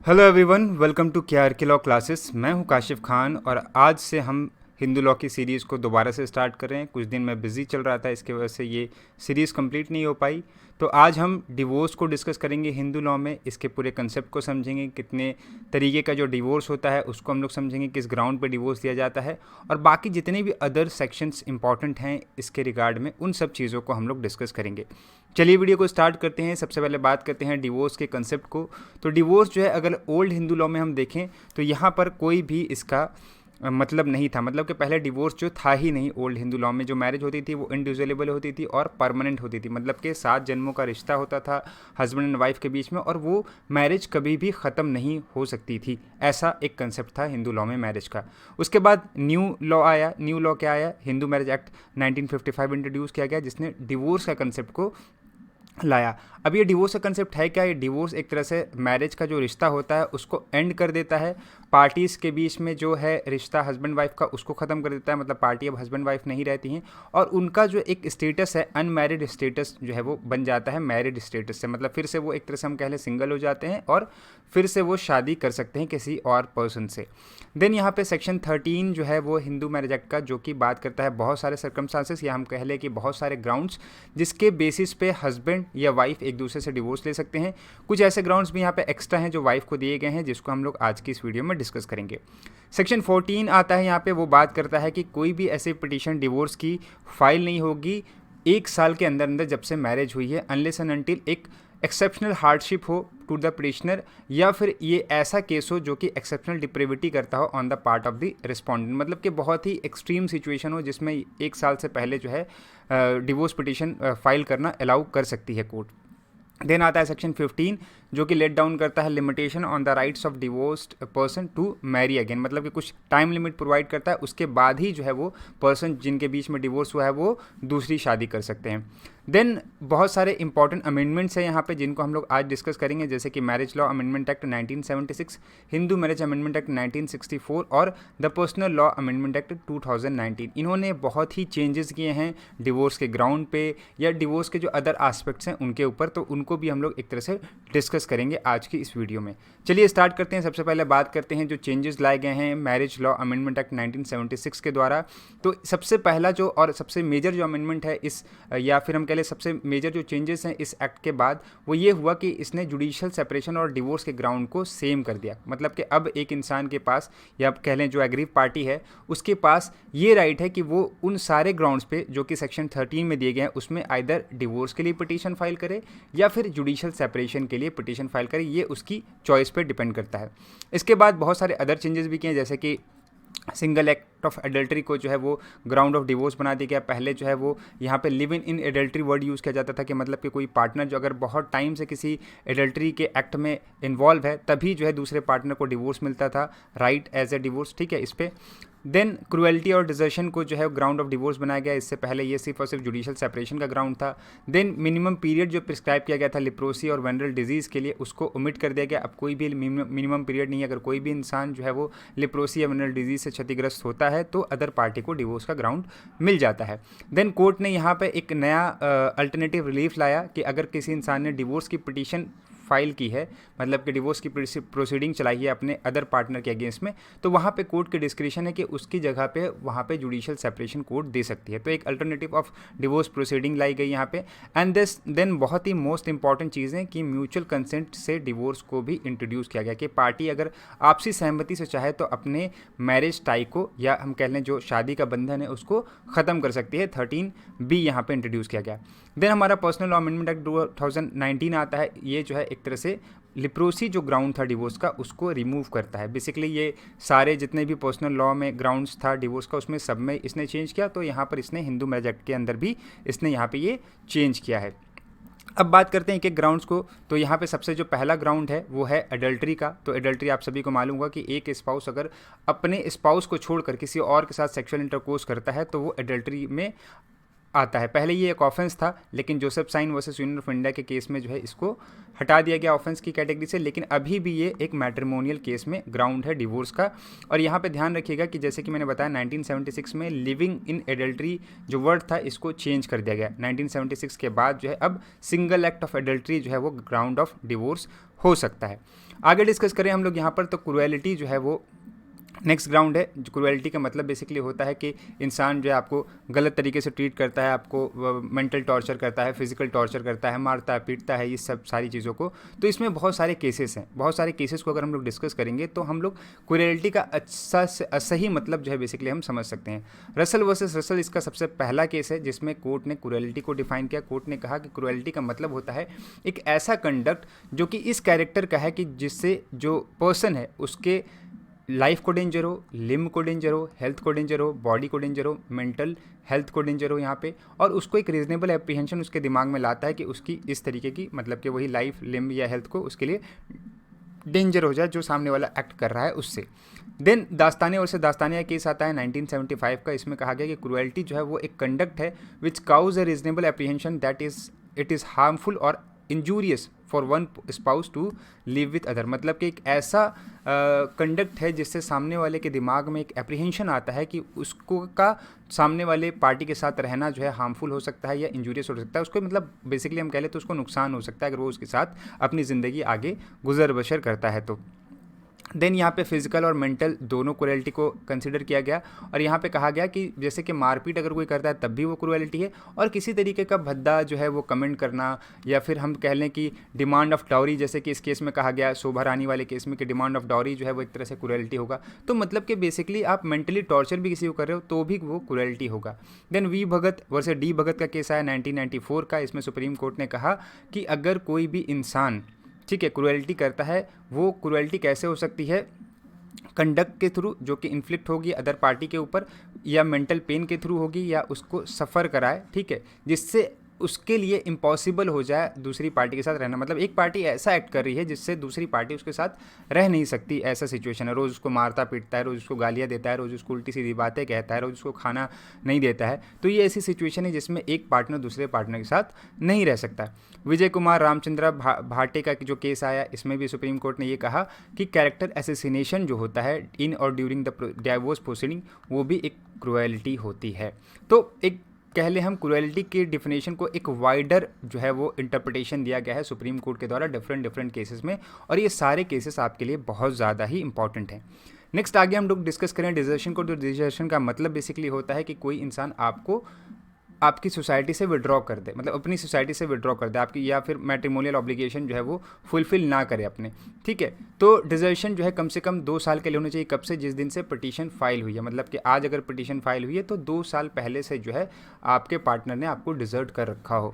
Hello everyone, welcome to KRK law classes. मैं हूं काशिफ खान और आज से हम हिंदू लॉ की सीरीज़ को दोबारा से स्टार्ट कर रहे हैं। कुछ दिन मैं बिज़ी चल रहा था, इसके वजह से ये सीरीज़ कंप्लीट नहीं हो पाई। तो आज हम डिवोर्स को डिस्कस करेंगे हिंदू लॉ में, इसके पूरे कंसेप्ट को समझेंगे, कितने तरीके का जो डिवोर्स होता है उसको हम लोग समझेंगे, किस ग्राउंड पे डिवोर्स दिया जाता है, और बाकी जितने भी अदर सेक्शंस इंपॉर्टेंट हैं इसके रिगार्ड में, उन सब चीज़ों को हम लोग डिस्कस करेंगे। चलिए वीडियो को स्टार्ट करते हैं। सबसे पहले बात करते हैं डिवोर्स के कंसेप्ट को। तो डिवोर्स जो है, अगर ओल्ड हिंदू लॉ में हम देखें तो यहाँ पर कोई भी इसका मतलब नहीं था। मतलब कि पहले डिवोर्स जो था ही नहीं। ओल्ड हिंदू लॉ में जो मैरिज होती थी वो इंडिविजुअलेबल होती थी और परमानेंट होती थी। मतलब कि 7 जन्मों का रिश्ता होता था हस्बैंड एंड वाइफ के बीच में, और वो मैरिज कभी भी ख़त्म नहीं हो सकती थी। ऐसा एक कंसेप्ट था हिंदू लॉ में मैरिज का। उसके बाद न्यू लॉ आया। न्यू लॉ क्या आया? हिंदू मैरिज एक्ट 1955 इंट्रोड्यूस किया गया, जिसने डिवोर्स का कंसेप्ट को लाया। अब ये डिवोर्स का कंसेप्ट है क्या? ये डिवोर्स एक तरह से मैरिज का जो रिश्ता होता है उसको एंड कर देता है। पार्टीज़ के बीच में जो है रिश्ता हस्बैंड वाइफ का, उसको ख़त्म कर देता है। मतलब पार्टी अब हस्बैंड वाइफ नहीं रहती हैं, और उनका जो एक स्टेटस है, अनमैरिड स्टेटस जो है वो बन जाता है मैरिड स्टेटस से। मतलब फिर से वो एक तरह से हम कह लें सिंगल हो जाते हैं और फिर से वो शादी कर सकते हैं किसी और पर्सन से। देन यहाँ पे सेक्शन 13 जो है वो हिंदू मैरिज एक्ट का, जो कि बात करता है बहुत सारे सर्कमस्टांसेस, या हम कह लें कि बहुत सारे ग्राउंड्स जिसके बेसिस पे हस्बैंड या वाइफ एक दूसरे से डिवोर्स ले सकते हैं। कुछ ऐसे ग्राउंड्स भी यहाँ पे एक्स्ट्रा हैं जो वाइफ को दिए गए हैं, जिसको हम लोग आज की इस वीडियो में डिस्कस करेंगे। सेक्शन 14 आता है यहाँ पे, वो बात करता है कि कोई भी ऐसे पिटीशन डिवोर्स की फाइल नहीं होगी 1 साल के अंदर अंदर जब से मैरिज हुई है, अनलेस एंड अनटिल एक एक्सेप्शनल हार्डशिप हो टू द पिटिशनर, या फिर ये ऐसा केस हो जो कि एक्सेप्शनल डिप्रेविटी करता हो on the part of the respondent. मतलब कि बहुत ही एक्सट्रीम सिचुएशन हो जिसमें 1 साल से पहले जो है डिवोर्स पिटिशन फाइल करना अलाउ कर सकती है कोर्ट। देन आता है सेक्शन 15, जो कि लेट डाउन करता है limitation on the rights of divorced person to marry again. मतलब कि कुछ टाइम लिमिट प्रोवाइड करता है, उसके बाद ही जो है वो पर्सन जिनके बीच में डिवोर्स हुआ है वो दूसरी शादी कर सकते हैं। देन बहुत सारे इंपॉर्टेंट अमेंडमेंट्स हैं यहाँ पे जिनको हम लोग आज डिस्कस करेंगे, जैसे कि marriage law amendment act 1976, Hindu marriage amendment act 1964 और the personal law amendment act 2019। इन्होंने बहुत ही चेंजेस किए हैं डिवोर्स के ग्राउंड पे या डिवोर्स के जो अदर एस्पेक्ट्स हैं उनके ऊपर, तो उनको भी हम लोग एक तरह से डिस्कस करेंगे आज की इस वीडियो में। चलिए स्टार्ट करते हैं। सबसे पहले बात करते हैं जो चेंजेस लाए गए हैं मैरिज लॉ अमेंडमेंट एक्ट 1976 के द्वारा। तो सबसे पहला जो और सबसे मेजर जो अमेंडमेंट है इस, या फिर हम कह लें सबसे मेजर जो चेंजेस हैं इस एक्ट के बाद, वो ये हुआ कि इसने जुडिशियल सेपरेशन और डिवोर्स के ग्राउंड को सेम कर दिया। मतलब कि अब एक इंसान के पास, या कह लें जो एग्रीव पार्टी है उसके पास ये राइट है कि वो उन सारे ग्राउंड्स पे जो कि सेक्शन 13 में दिए गए हैं उसमें आइदर डिवोर्स के लिए पिटीशन फाइल करे या फिर जुडिशियल सेपरेशन के लिए पिटीशन फाइल करे। ये उसकी चॉइस पे डिपेंड करता है। इसके बाद बहुत सारे अदर चेंजेस भी किए, जैसे कि सिंगल एक्ट ऑफ एडल्ट्री को जो है वो ग्राउंड ऑफ डिवोर्स बना दिया गया। पहले जो है वो यहाँ पे live in adultery word use किया जाता था, कि मतलब कि कोई पार्टनर जो अगर बहुत टाइम से किसी एडल्ट्री के एक्ट में इन्वॉल्व है तभी जो है दूसरे पार्टनर को डिवोर्स मिलता था, राइट एज ए डिवोर्स। ठीक है, इस पर। देन क्रुएल्टी और डिजर्शन को जो है ग्राउंड ऑफ डिवोर्स बनाया गया। इससे पहले ये सिर्फ और सिर्फ जुडिशियल सेपरेशन का ग्राउंड था। देन मिनिमम पीरियड जो प्रिस्क्राइब किया गया था लिप्रोसी और वेनरल डिजीज़ के लिए, उसको ओमिट कर दिया गया। अब कोई भी मिनिमम पीरियड नहीं है। अगर कोई भी इंसान जो है वो लिप्रोसी या वेनरल डिजीज़ से क्षतिग्रस्त होता है तो अदर पार्टी को डिवोर्स का ग्राउंड मिल जाता है। देन कोर्ट ने यहाँ पे एक नया अल्टरनेटिव रिलीफ लाया कि अगर किसी इंसान ने डिवोर्स की पिटीशन फाइल की है, मतलब कि डिवोर्स की प्रोसीडिंग चलाई है अपने अदर पार्टनर के अगेंस्ट में, तो वहाँ पे कोर्ट के डिस्क्रिप्शन है कि उसकी जगह पे वहाँ पे जुडिशियल सेपरेशन कोर्ट दे सकती है। तो एक अल्टरनेटिव ऑफ डिवोर्स प्रोसीडिंग लाई गई यहाँ पे। एंड देन बहुत ही मोस्ट इंपॉर्टेंट चीज़ें कि म्यूचुअल कंसेंट से डिवोर्स को भी इंट्रोड्यूस किया गया, कि पार्टी अगर आपसी सहमति से चाहे तो अपने मैरिज टाई को, या हम कह लें जो शादी का बंधन है उसको ख़त्म कर सकती है। 13B यहाँ पे इंट्रोड्यूस किया गया। देन हमारा पर्सनल लॉ अमेंडमेंट एक्ट 2019 आता है। ये जो है एक तरह से लिप्रोसी जो ग्राउंड था डिवोर्स का उसको रिमूव करता है। बेसिकली ये सारे जितने भी पर्सनल लॉ में ग्राउंड्स था डिवोर्स का उसमें सब में इसने चेंज किया, तो यहाँ पर इसने हिंदू मैरिज एक्ट के अंदर भी इसने यहाँ पे ये चेंज किया है। अब बात करते हैं एक एक ग्राउंड्स को। तो यहाँ पे सबसे जो पहला ग्राउंड है वो है एडल्ट्री का। तो एडल्ट्री आप सभी को मालूम होगा कि एक स्पाउस अगर अपने स्पाउस को छोड़कर किसी और के साथ सेक्सुअल इंटरकोर्स करता है तो वो एडल्ट्री में आता है। पहले ये एक ऑफेंस था, लेकिन जोसेफसाइन वर्सेस यूनियन ऑफ इंडिया के केस में जो है इसको हटा दिया गया ऑफेंस की कैटेगरी से, लेकिन अभी भी ये एक मैट्रिमोनियल केस में ग्राउंड है डिवोर्स का। और यहाँ पे ध्यान रखिएगा कि जैसे कि मैंने बताया 1976 में लिविंग इन एडल्ट्री जो वर्ड था इसको चेंज कर दिया गया। 1976 के बाद जो है अब सिंगल एक्ट ऑफ एडल्ट्री जो है वो ग्राउंड ऑफ डिवोर्स हो सकता है। आगे डिस्कस करें हम लोग यहाँ पर, तो क्रुएलिटी जो है वो नेक्स्ट ग्राउंड है। जो क्रुएलिटी का मतलब बेसिकली होता है कि इंसान जो है आपको गलत तरीके से ट्रीट करता है, आपको मेंटल टॉर्चर करता है, फिजिकल टॉर्चर करता है, मारता है, पीटता है, ये सब सारी चीज़ों को। तो इसमें बहुत सारे केसेस हैं, बहुत सारे केसेस को अगर हम लोग डिस्कस करेंगे तो हम लोग क्रुएलिटी का अच्छा से सही मतलब जो है बेसिकली हम समझ सकते हैं। रसल वर्सेस रसल इसका सबसे पहला केस है जिसमें कोर्ट ने क्रुएलिटी को डिफाइन किया। कोर्ट ने कहा कि क्रुएलिटी का मतलब होता है एक ऐसा कंडक्ट जो कि इस कैरेक्टर का है कि जिससे जो पर्सन है उसके लाइफ को डेंजर हो, लिम्ब को डेंजर हो, हेल्थ को डेंजर हो, बॉडी को डेंजर हो, मेंटल हेल्थ को डेंजर हो यहाँ पे, और उसको एक रीजनेबल एप्रीहेंशन उसके दिमाग में लाता है कि उसकी इस तरीके की मतलब कि वही लाइफ, लिम्ब या हेल्थ को उसके लिए डेंजर हो जाए जो सामने वाला एक्ट कर रहा है उससे। देन दास्तानिया और से दास्तानिया केस आता है 1975 का। इसमें कहा गया कि क्रुएल्टी जो है वो एक कंडक्ट है which cause a reasonable apprehension that it is harmful और injurious for one spouse to live with other. मतलब कि एक ऐसा कंडक्ट है जिससे सामने वाले के दिमाग में एक एप्रीहेंशन आता है कि उसको का सामने वाले पार्टी के साथ रहना जो है हार्मफुल हो सकता है या इंजूरियस हो सकता है, उसको मतलब बेसिकली हम कह लें तो उसको नुकसान हो सकता है अगर वो उसके साथ अपनी ज़िंदगी आगे गुजर बसर करता है तो। देन यहाँ पे फिजिकल और मेंटल दोनों क्रुएलिटी को कंसिडर किया गया, और यहाँ पे कहा गया कि जैसे कि मारपीट अगर कोई करता है तब भी वो क्रुएलिटी है, और किसी तरीके का भद्दा जो है वो कमेंट करना, या फिर हम कह लें कि डिमांड ऑफ डाउरी, जैसे कि इस केस में कहा गया शोभा रानी वाले केस में कि डिमांड ऑफ डाउरी जो है वो एक तरह से क्रुएलिटी होगा। तो मतलब कि बेसिकली आप मेंटली टॉर्चर भी किसी को कर रहे हो तो भी वो क्रुएलिटी होगा। Then V Bhagat versus D Bhagat का केस आया 1994 का। इसमें सुप्रीम कोर्ट ने कहा कि अगर कोई भी इंसान ठीक है क्रुएलिटी करता है, वो क्रुएलिटी कैसे हो सकती है, कंडक्ट के थ्रू जो कि इन्फ्लिक्ट होगी अदर पार्टी के ऊपर, या मेंटल पेन के थ्रू होगी, या उसको सफ़र कराए, ठीक है, जिससे उसके लिए इम्पॉसिबल हो जाए दूसरी पार्टी के साथ रहना। मतलब एक पार्टी ऐसा एक्ट कर रही है जिससे दूसरी पार्टी उसके साथ रह नहीं सकती, ऐसा सिचुएशन है। रोज़ उसको मारता पीटता है, रोज़ उसको गालियाँ देता है, रोज़ उसको उल्टी सीधी बातें कहता है, रोज़ उसको खाना नहीं देता है। तो ये ऐसी सिचुएशन है जिसमें एक पार्टनर दूसरे पार्टनर के साथ नहीं रह सकता। विजय कुमार रामचंद्र भाटे का जो केस आया, इसमें भी सुप्रीम कोर्ट ने ये कहा कि कैरेक्टर असैसिनेशन जो होता है इन और ड्यूरिंग द डिवोर्स प्रोसीडिंग वो भी एक क्रुएलिटी होती है। तो एक कह लें हम क्रुएलिटी के डिफिनेशन को एक वाइडर जो है वो इंटरप्रिटेशन दिया गया है सुप्रीम कोर्ट के द्वारा डिफरेंट केसेस में, और ये सारे केसेस आपके लिए बहुत ज़्यादा ही इंपॉर्टेंट हैं। नेक्स्ट आगे हम लोग डिस्कस करें डिजर्शन को। तो डिजर्शन का मतलब बेसिकली होता है कि कोई इंसान आपको आपकी सोसाइटी से विड्रॉ कर दे, मतलब अपनी सोसाइटी से विड्रॉ कर दे आपकी, या फिर मैट्रिमोनियल ऑब्लिगेशन जो है वो फुलफिल ना करे अपने, ठीक है। तो डिजर्शन जो है कम से कम 2 साल के लिए होना चाहिए। कब से? जिस दिन से पिटीशन फाइल हुई है। मतलब कि आज अगर पिटीशन फाइल हुई है तो 2 साल पहले से जो है आपके पार्टनर ने आपको डिजर्ट कर रखा हो,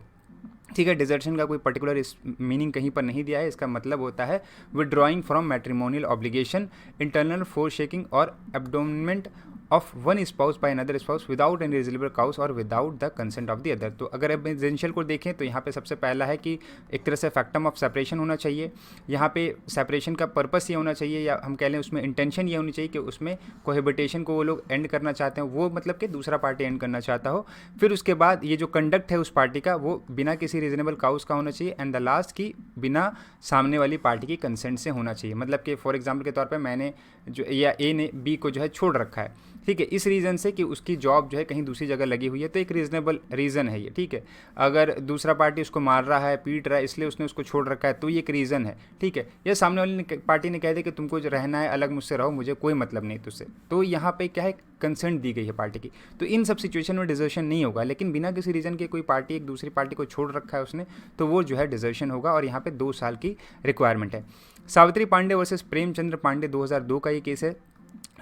ठीक है। डिजर्शन का कोई पर्टिकुलर इस मीनिंग कहीं पर नहीं दिया है। इसका मतलब होता है withdrawing from matrimonial obligation, internal force shaking और abandonment of one spouse by another spouse without any reasonable cause और without the consent of the other. तो अगर अब एसेंशियल को देखें तो यहाँ पे सबसे पहला है कि एक तरह से फैक्टम ऑफ सेपरेशन होना चाहिए। यहाँ पे सेपरेशन का पर्पस ये होना चाहिए, या हम कह लें उसमें इंटेंशन ये होनी चाहिए कि उसमें कोहेबिटेशन को वो लोग एंड करना चाहते हैं, वो मतलब कि दूसरा पार्टी एंड करना चाहता हो। फिर उसके बाद ये जो कंडक्ट है उस पार्टी का वो बिना किसी रीजनेबल काउस का होना चाहिए, एंड द लास्ट की बिना सामने वाली पार्टी की कंसेंट से होना चाहिए। मतलब कि फॉर एग्जाम्पल के तौर पर मैंने जो या ए ने बी को जो है छोड़ रखा है, ठीक है, इस रीज़न से कि उसकी जॉब जो है कहीं दूसरी जगह लगी हुई है, तो एक रीज़नेबल रीज़न है ये, ठीक है। अगर दूसरा पार्टी उसको मार रहा है, पीट रहा है, इसलिए उसने उसको छोड़ रखा है, तो ये एक रीज़न है, ठीक है। या सामने वाली पार्टी ने कह दिया कि तुमको जो रहना है अलग मुझसे रहो, मुझे कोई मतलब नहीं तुझसे, तो यहाँ पे क्या है, कंसेंट दी गई है पार्टी की। तो इन सब सिचुएशन में डिजर्शन नहीं होगा, लेकिन बिना किसी रीज़न के कोई पार्टी एक दूसरी पार्टी को छोड़ रखा है उसने, तो वो जो है डिजर्शन होगा, और यहाँ पे 2 साल की रिक्वायरमेंट है। सावित्री पांडे वर्सेस प्रेमचंद्र पांडे 2002 का ये केस है।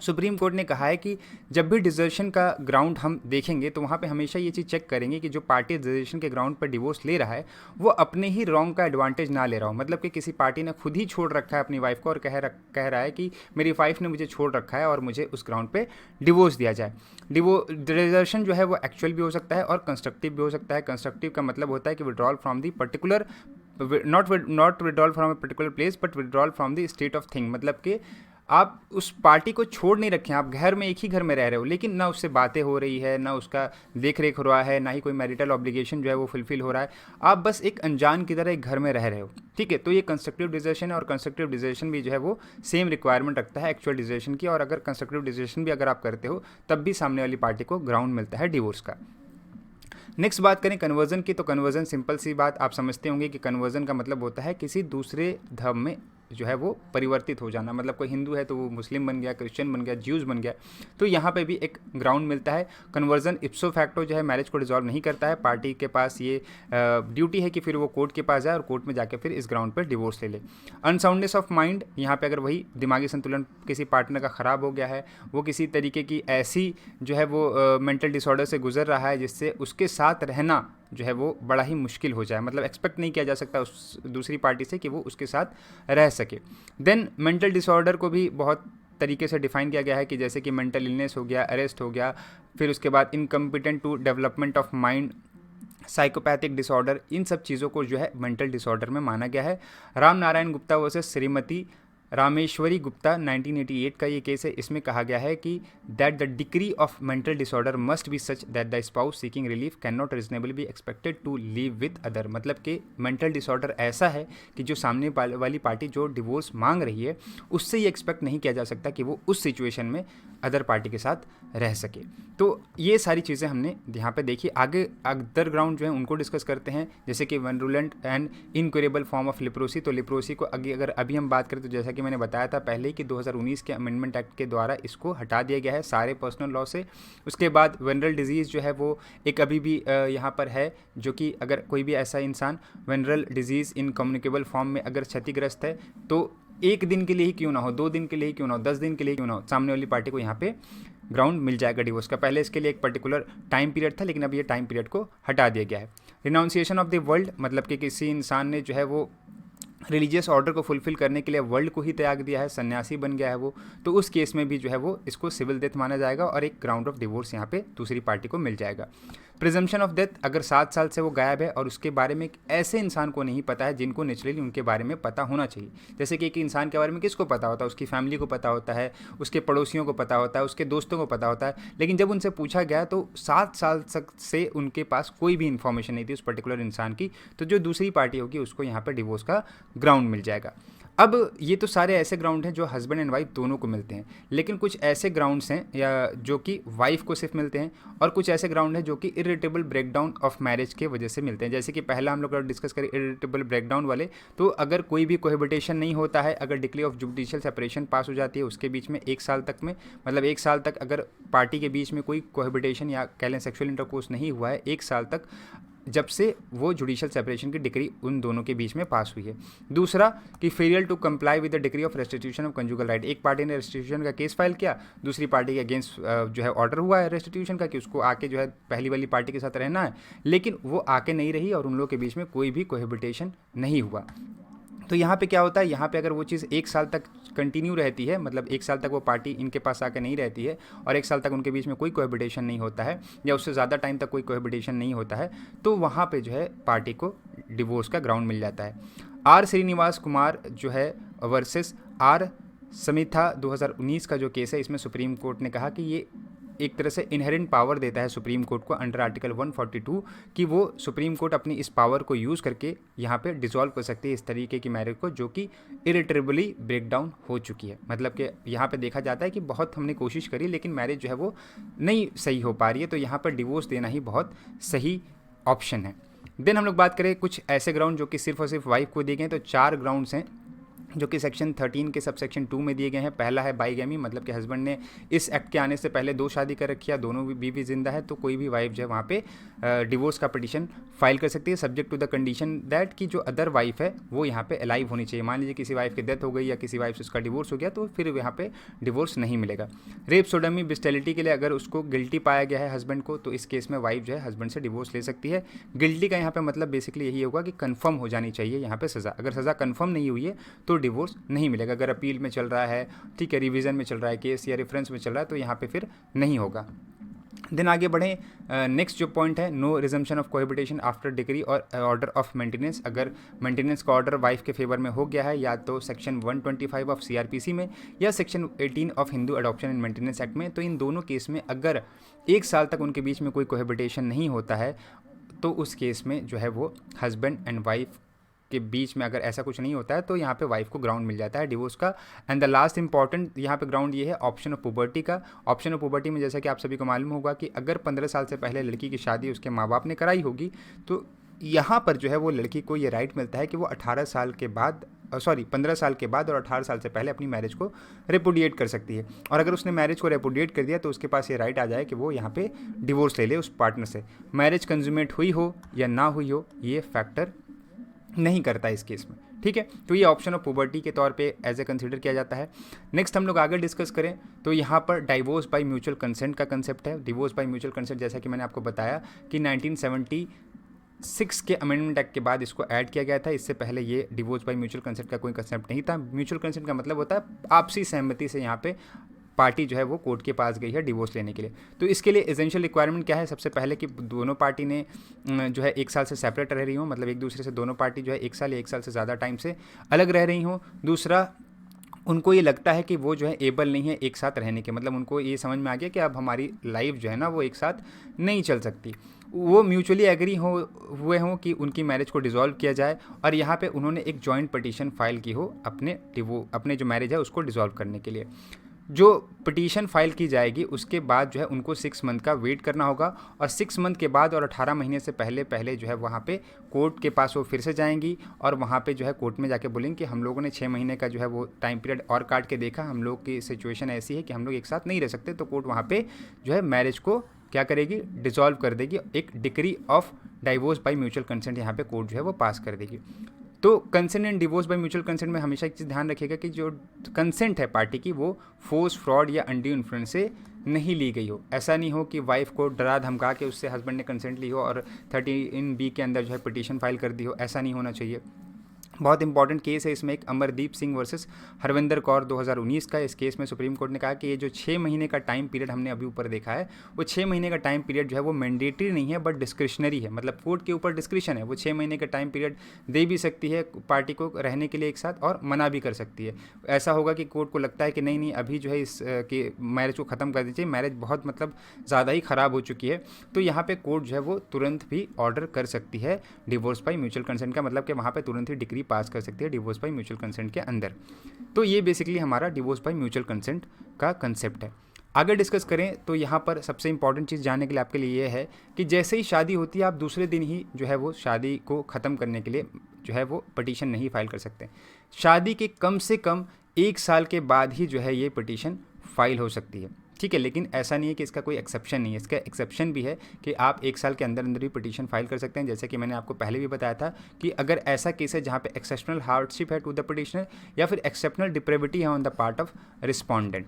सुप्रीम कोर्ट ने कहा है कि जब भी डिजर्शन का ग्राउंड हम देखेंगे तो वहाँ पे हमेशा ये चीज़ चेक करेंगे कि जो पार्टी डिजर्शन के ग्राउंड पर डिवोर्स ले रहा है वो अपने ही रॉन्ग का एडवांटेज ना ले रहा हो। मतलब कि किसी पार्टी ने खुद ही छोड़ रखा है अपनी वाइफ को और कह रहा है कि मेरी वाइफ ने मुझे छोड़ रखा है और मुझे उस ग्राउंड पे डिवोर्स दिया जाए। डिजर्शन जो है वो एक्चुअल भी हो सकता है और कंस्ट्रक्टिव भी हो सकता है। कंस्ट्रक्टिव का मतलब होता है कि withdrawal from the particular, not withdrawal from a particular place but withdrawal from the state of thing. मतलब कि आप उस पार्टी को छोड़ नहीं रखे, आप घर में एक ही घर में रह रहे हो, लेकिन ना उससे बातें हो रही है, ना उसका देख रेख हो रहा है, ना ही कोई मैरिटल ऑब्लिगेशन जो है वो फुलफिल हो रहा है, आप बस एक अनजान की तरह एक घर में रह रहे हो, ठीक है। तो ये कंस्ट्रक्टिव डिसीजन है, और कंस्ट्रक्टिव डिसीजन भी जो है वो सेम रिक्वायरमेंट रखता है एक्चुअल डिसीजन की, और अगर कंस्ट्रक्टिव डिसीजन भी अगर आप करते हो तब भी सामने वाली पार्टी को ग्राउंड मिलता है डिवोर्स का। नेक्स्ट बात करें कन्वर्जन की, तो कन्वर्जन सिंपल सी बात आप समझते होंगे कि कन्वर्जन का मतलब होता है किसी दूसरे धर्म में जो है वो परिवर्तित हो जाना, मतलब कोई हिंदू है तो वो मुस्लिम बन गया, क्रिश्चियन बन गया, ज्यूज़ बन गया। तो यहाँ पे भी एक ग्राउंड मिलता है। कन्वर्जन इप्सो फैक्टो जो है मैरिज को डिसॉल्व नहीं करता है, पार्टी के पास ये ड्यूटी है कि फिर वो कोर्ट के पास जाए और कोर्ट में जाके फिर इस ग्राउंड पर डिवोर्स ले ले। अनसाउंडनेस ऑफ माइंड, यहाँ पे अगर वही दिमागी संतुलन किसी पार्टनर का ख़राब हो गया है, वो किसी तरीके की ऐसी जो है वो मेंटल डिसऑर्डर से गुजर रहा है जिससे उसके साथ रहना जो है वो बड़ा ही मुश्किल हो जाए, मतलब एक्सपेक्ट नहीं किया जा सकता उस दूसरी पार्टी से कि वो उसके साथ रह सके। देन मेंटल डिसऑर्डर को भी बहुत तरीके से डिफाइन किया गया है कि जैसे कि मेंटल इलनेस हो गया, अरेस्ट हो गया, फिर उसके बाद incompetent to development of mind, psychopathic disorder, इन सब चीज़ों को जो है मेंटल डिसऑर्डर में माना गया है। राम नारायण गुप्ता वर्सेस श्रीमती रामेश्वरी गुप्ता 1988 का ये केस है। इसमें कहा गया है कि that the degree of mental disorder must be such that the spouse seeking relief can not reasonably be expected to live with other, मतलब कि मेंटल डिसऑर्डर ऐसा है कि जो सामने वाली पार्टी जो डिवोर्स मांग रही है उससे ये एक्सपेक्ट नहीं किया जा सकता कि वो उस सिचुएशन में अदर पार्टी के साथ रह सके। तो ये सारी चीज़ें हमने यहाँ पे देखी। आगे अदर ग्राउंड जो है उनको डिस्कस करते हैं, जैसे कि virulent and incurable form of leprosy. तो लिप्रोसी को अगर अभी हम बात करें तो जैसा कि मैंने बताया था पहले ही कि 2019 के अमेंडमेंट एक्ट के द्वारा इसको हटा दिया गया है सारे पर्सनल लॉ से। उसके बाद वेनरल डिजीज़ जो है वो एक अभी भी यहाँ पर है, जो कि अगर कोई भी ऐसा इंसान venereal disease in communicable form में अगर क्षतिग्रस्त है तो एक दिन के लिए ही क्यों ना हो, 2 दिन के लिए ही क्यों ना हो, 10 दिन के लिए क्यों ना हो, सामने वाली पार्टी को यहाँ पे ग्राउंड मिल जाएगा डिवोर्स का। पहले इसके लिए एक पर्टिकुलर टाइम पीरियड था, लेकिन अब ये टाइम पीरियड को हटा दिया गया है। रिनाउंसिएशन ऑफ द वर्ल्ड, मतलब कि किसी इंसान ने जो है वो रिलीजियस ऑर्डर को फुलफिल करने के लिए वर्ल्ड को ही त्याग दिया है, सन्यासी बन गया है वो, तो उस केस में भी जो है वो इसको सिविल डेथ माना जाएगा और एक ग्राउंड ऑफ डिवोर्स यहाँ पे दूसरी पार्टी को मिल जाएगा। प्रिजम्पशन ऑफ डेथ, अगर 7 साल से वो गायब है और उसके बारे में ऐसे इंसान को नहीं पता है जिनको नेचुरली उनके बारे में पता होना चाहिए। जैसे कि एक इंसान के बारे में किसको पता होता है, उसकी फैमिली को पता होता है, उसके पड़ोसियों को पता होता है, उसके दोस्तों को पता होता है, लेकिन जब उनसे पूछा गया तो 7 साल तक से उनके पास कोई भी इन्फॉर्मेशन नहीं थी उस पर्टिकुलर इंसान की, तो जो दूसरी पार्टी होगी उसको यहाँ पर डिवोर्स का ग्राउंड मिल जाएगा। अब ये तो सारे ऐसे ग्राउंड हैं जो हस्बैंड एंड वाइफ दोनों को मिलते हैं, लेकिन कुछ ऐसे ग्राउंड्स हैं या जो कि वाइफ को सिर्फ मिलते हैं, और कुछ ऐसे ग्राउंड हैं जो कि इरिटेबल ब्रेकडाउन ऑफ मैरिज के वजह से मिलते हैं। जैसे कि पहला हम लोग डिस्कस करें इरिटेबल ब्रेकडाउन वाले, तो अगर कोई भी कोहेबिटेशन नहीं होता है, अगर डिक्लेयर ऑफ जुडिशियल सेपरेशन पास हो जाती है उसके बीच में 1 साल तक में, मतलब 1 साल तक अगर पार्टी के बीच में कोई कोहेबिटेशन या कह लें सेक्सुअल इंटरकोर्स नहीं हुआ है 1 साल तक, जब से वो जुडिशियल सेपरेशन की डिग्री उन दोनों के बीच में पास हुई है। दूसरा कि failure to comply with the degree of restitution of conjugal right, एक पार्टी ने रेस्टिट्यूशन का केस फाइल किया, दूसरी पार्टी के अगेंस्ट जो है ऑर्डर हुआ है रेस्टिट्यूशन का कि उसको आके जो है पहली वाली पार्टी के साथ रहना है, लेकिन वो आके नहीं रही और उन लोगों के बीच में कोई भी कोहेबिटेशन नहीं हुआ। तो यहाँ पे क्या होता है, यहाँ पे अगर वो चीज़ 1 साल तक कंटिन्यू रहती है, मतलब 1 साल तक वो पार्टी इनके पास आके नहीं रहती है और 1 साल तक उनके बीच में कोई कोहेबिटेशन नहीं होता है या उससे ज़्यादा टाइम तक कोई कोहेबिटेशन नहीं होता है, तो वहाँ पे जो है पार्टी को डिवोर्स का ग्राउंड मिल जाता है। आर श्रीनिवास कुमार जो है वर्सेस आर समिथा 2019 का जो केस है, इसमें सुप्रीम कोर्ट ने कहा कि ये एक तरह से इनहेरेंट पावर देता है सुप्रीम कोर्ट को अंडर आर्टिकल 142 कि वो सुप्रीम कोर्ट अपनी इस पावर को यूज़ करके यहाँ पे डिसॉल्व कर सकती है इस तरीके की मैरिज को जो कि इरिटेबली ब्रेक डाउन हो चुकी है। मतलब कि यहाँ पे देखा जाता है कि बहुत हमने कोशिश करी लेकिन मैरिज जो है वो नहीं सही हो पा रही है, तो यहाँ पर डिवोर्स देना ही बहुत सही ऑप्शन है। देन हम लोग बात करें कुछ ऐसे ग्राउंड जो कि सिर्फ और सिर्फ वाइफ को दिए गए, तो 4 ग्राउंड्स हैं जो कि सेक्शन 13 के सब सेक्शन 2 में दिए गए हैं। पहला है बाईगैमी, मतलब कि हस्बैंड ने इस एक्ट के आने से पहले 2 शादी कर रखी है, दोनों बीवी जिंदा है, तो कोई भी वाइफ जो है वहाँ पे डिवोर्स का पिटीशन फाइल कर सकती है subject to the condition that कि जो अदर वाइफ है वो यहाँ पे अलाइव होनी चाहिए। मान लीजिए किसी वाइफ की डेथ हो गई या किसी वाइफ से उसका डिवोर्स हो गया तो फिर यहाँ पे डिवोर्स नहीं मिलेगा। रेप सोडमी बिस्टेलिटी के लिए अगर उसको गिल्टी पाया गया है हस्बैंड को, तो इस केस में वाइफ जो है हस्बैंड से डिवोर्स ले सकती है। गिल्टी का यहाँ पे मतलब बेसिकली यही होगा कि कन्फर्म हो जानी चाहिए यहाँ पे सज़ा, अगर सज़ा कन्फर्म नहीं हुई है तो डिवोर्स नहीं मिलेगा। अगर अपील में चल रहा है, ठीक है, रिवीजन में चल रहा है केस या रेफरेंस में चल रहा है, तो यहाँ पे फिर नहीं होगा। देन आगे बढ़ें, नेक्स्ट जो पॉइंट है, no resumption of cohabitation after decree और ऑर्डर ऑफ मेंटेनेंस। अगर मेंटेनेंस का ऑर्डर वाइफ के फेवर में हो गया है या तो सेक्शन 125 ऑफ सीआरपीसी में या section 18 of Hindu adoption and maintenance act में, तो इन दोनों केस में अगर 1 साल तक उनके बीच में कोई कोहेबिटेशन नहीं होता है तो उस केस में जो है वो हस्बैंड एंड वाइफ के बीच में अगर ऐसा कुछ नहीं होता है तो यहाँ पे वाइफ को ग्राउंड मिल जाता है डिवोर्स का। एंड द लास्ट इंपॉर्टेंट यहाँ पे ग्राउंड ये है ऑप्शन ऑफ पुबर्टी का। ऑप्शन ऑफ पुबर्टी में जैसा कि आप सभी को मालूम होगा कि अगर 15 साल से पहले लड़की की शादी उसके माँ बाप ने कराई होगी तो यहाँ पर जो है वो लड़की को ये राइट मिलता है कि वो 18 साल के बाद 15 साल के बाद और 18 साल से पहले अपनी मैरिज को रेपुडिएट कर सकती है। और अगर उसने मैरिज को रेपुडिएट कर दिया तो उसके पास ये राइट आ जाए कि वो यहाँ पे डिवोर्स ले ले उस पार्टनर से। मैरिज कंज्यूमेट हुई हो या ना हुई हो ये फैक्टर नहीं करता इस केस में, ठीक है। तो ये ऑप्शन ऑफ पुबर्टी के तौर पे एज ए कंसीडर किया जाता है। नेक्स्ट हम लोग आगे डिस्कस करें तो यहाँ पर डाइवोर्स बाय म्यूचुअल कंसेंट का कंसेप्ट है। डिवोर्स बाय म्यूचुअल कंसेंट जैसा कि मैंने आपको बताया कि 1976 के अमेंडमेंट एक्ट के बाद इसको ऐड किया गया था। इससे पहले ये डिवोर्स बाय म्यूचुअल कंसेंट का कोई कंसेप्ट नहीं था। म्यूचुअल कंसेंट का मतलब होता है आपसी सहमति से यहाँ पे पार्टी जो है वो कोर्ट के पास गई है डिवोर्स लेने के लिए। तो इसके लिए एसेंशियल रिक्वायरमेंट क्या है? सबसे पहले कि दोनों पार्टी ने जो है 1 साल से सेपरेट रह रही हो, मतलब एक दूसरे से दोनों पार्टी जो है 1 साल या 1 साल से ज़्यादा टाइम से अलग रह रही हो। दूसरा, उनको ये लगता है कि वो जो है एबल नहीं है एक साथ रहने के, मतलब उनको ये समझ में आ गया कि अब हमारी लाइफ जो है ना वो एक साथ नहीं चल सकती। वो म्यूचुअली एग्री हुए हों कि उनकी मैरिज को डिसॉल्व किया जाए और यहाँ पे उन्होंने एक जॉइंट पिटीशन फाइल की हो अपने जो मैरिज है उसको डिसॉल्व करने के लिए। जो पिटीशन फाइल की जाएगी उसके बाद जो है उनको 6 मंथ का वेट करना होगा और 6 मंथ के बाद और 18 महीने से पहले जो है वहाँ पे कोर्ट के पास वो फिर से जाएंगी और वहाँ पे जो है कोर्ट में जाके बोलेंगे कि हम लोगों ने 6 महीने का जो है वो टाइम पीरियड और काट के देखा, हम लोग की सिचुएशन ऐसी है कि हम लोग एक साथ नहीं रह सकते। तो कोर्ट वहाँ पे जो है मैरिज को क्या करेगी? डिसॉल्व कर देगी। एक decree of divorce by mutual consent यहाँ पे कोर्ट जो है वो पास कर देगी। तो consent and divorce by mutual consent में हमेशा एक चीज़ ध्यान रखिएगा कि जो कंसेंट है पार्टी की वो फोर्स, फ्रॉड या अनड्यू इन्फ्लुएंस से नहीं ली गई हो। ऐसा नहीं हो कि वाइफ को डरा धमका के उससे हस्बैंड ने कंसेंट ली हो और 13B के अंदर जो है पिटीशन फाइल कर दी हो, ऐसा नहीं होना चाहिए। बहुत इंपॉर्टेंट केस है इसमें एक अमरदीप सिंह वर्सेस हरविंदर कौर 2019 का। इस केस में सुप्रीम कोर्ट ने कहा कि ये जो 6 महीने का टाइम पीरियड हमने अभी ऊपर देखा है वो 6 महीने का टाइम पीरियड जो है वो मैंडेटरी नहीं है बट डिस्क्रिशनरी है, मतलब कोर्ट के ऊपर डिस्क्रिशन है। वो 6 महीने का टाइम पीरियड दे भी सकती है पार्टी को रहने के लिए एक साथ और मना भी कर सकती है। ऐसा होगा कि कोर्ट को लगता है कि नहीं अभी जो है इस कि मैरिज को ख़त्म कर दीजिए, मैरिज बहुत मतलब ज़्यादा ही ख़राब हो चुकी है, तो यहाँ पे कोर्ट जो है वो तुरंत भी ऑर्डर कर सकती है डिवोर्स बाय म्यूचुअल कंसेंट का, मतलब कि वहाँ पे तुरंत ही डिक्री पास कर सकती है डिवोर्स बाय म्यूचुअल कंसेंट के अंदर। तो ये बेसिकली हमारा डिवोर्स बाय म्यूचुअल कंसेंट का कंसेप्ट है। आगे डिस्कस करें तो यहाँ पर सबसे इंपॉर्टेंट चीज़ जानने के लिए आपके लिए ये है कि जैसे ही शादी होती है आप दूसरे दिन ही जो है वो शादी को ख़त्म करने के लिए जो है वो पिटीशन नहीं फाइल कर सकते। शादी के कम से कम 1 साल के बाद ही जो है ये पिटीशन फाइल हो सकती है, ठीक है। लेकिन ऐसा नहीं है कि इसका कोई एक्सेप्शन नहीं है, इसका एक्सेप्शन भी है कि आप 1 साल के अंदर अंदर भी पिटीशन फाइल कर सकते हैं। जैसे कि मैंने आपको पहले भी बताया था कि अगर ऐसा केस है जहाँ पे एक्सेप्शनल हार्डशिप है टू द पिटिशनर या फिर एक्सेप्शनल डिप्रेविटी है on the part of respondent,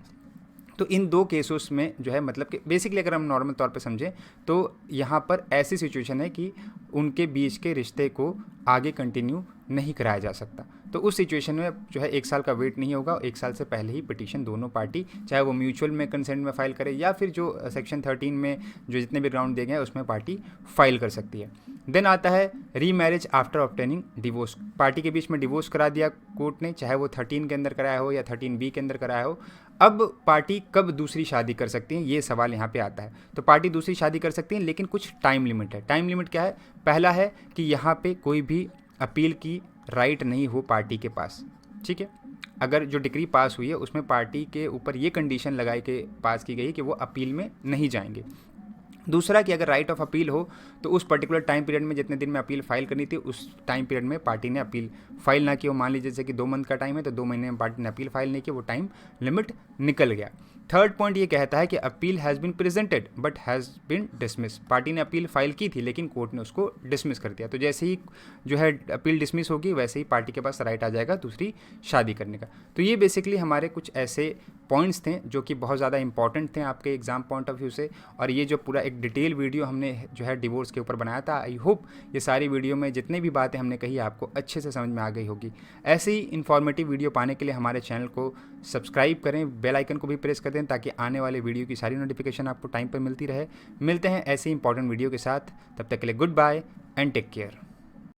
तो इन 2 केसेस में जो है मतलब कि बेसिकली अगर हम नॉर्मल तौर पे समझें तो यहाँ पर ऐसी सिचुएशन है कि उनके बीच के रिश्ते को आगे कंटिन्यू नहीं कराया जा सकता। तो उस सिचुएशन में जो है 1 साल का वेट नहीं होगा, 1 साल से पहले ही पिटीशन दोनों पार्टी चाहे वो म्यूचुअल में कंसेंट में फाइल करे या फिर जो सेक्शन 13 में जो जितने भी ग्राउंड दिए गए हैं उसमें पार्टी फाइल कर सकती है। देन आता है री marriage after obtaining divorce. Party के बीच में डिवोर्स करा दिया कोर्ट ने, चाहे वो 13 के अंदर कराया हो या 13B के अंदर कराया हो। अब पार्टी कब दूसरी शादी कर सकती हैं ये सवाल यहाँ पे आता है। तो पार्टी दूसरी शादी कर सकती हैं लेकिन कुछ टाइम लिमिट है। टाइम लिमिट क्या है? पहला है कि यहाँ पे कोई भी अपील की राइट नहीं हो पार्टी के पास, ठीक है। अगर जो डिक्री पास हुई है उसमें पार्टी के ऊपर ये कंडीशन लगाई के पास की गई कि वो अपील में नहीं जाएंगे। दूसरा कि अगर राइट ऑफ अपील हो तो उस पर्टिकुलर टाइम पीरियड में जितने दिन में अपील फाइल करनी थी उस टाइम पीरियड में पार्टी ने अपील फाइल ना की हो। मान लीजिए जैसे कि 2 मंथ का टाइम है तो 2 महीने में पार्टी ने अपील फाइल नहीं की, वो टाइम लिमिट निकल गया। थर्ड पॉइंट ये कहता है कि appeal has been presented but has been dismiss. Party ने अपील फाइल की थी लेकिन कोर्ट ने उसको डिसमिस कर दिया। तो जैसे ही जो है अपील डिसमिस होगी वैसे ही पार्टी के पास राइट आ जाएगा दूसरी शादी करने का। तो ये बेसिकली हमारे कुछ ऐसे पॉइंट्स थे जो कि बहुत ज़्यादा इंपॉर्टेंट थे आपके एग्ज़ाम पॉइंट ऑफ व्यू से। और ये जो पूरा एक डिटेल वीडियो हमने जो है डिवोर्स के ऊपर बनाया था, आई होप ये सारी वीडियो में जितनी भी बातें हमने कही आपको अच्छे से समझ में आ गई होगी। ऐसे ही इन्फॉर्मेटिव वीडियो पाने के लिए हमारे चैनल को सब्सक्राइब करें, बेल आइकन को भी प्रेस कर दें ताकि आने वाले वीडियो की सारी नोटिफिकेशन आपको टाइम पर मिलती रहे। मिलते हैं ऐसे ही इंपॉर्टेंट वीडियो के साथ, तब तक के लिए goodbye and take care.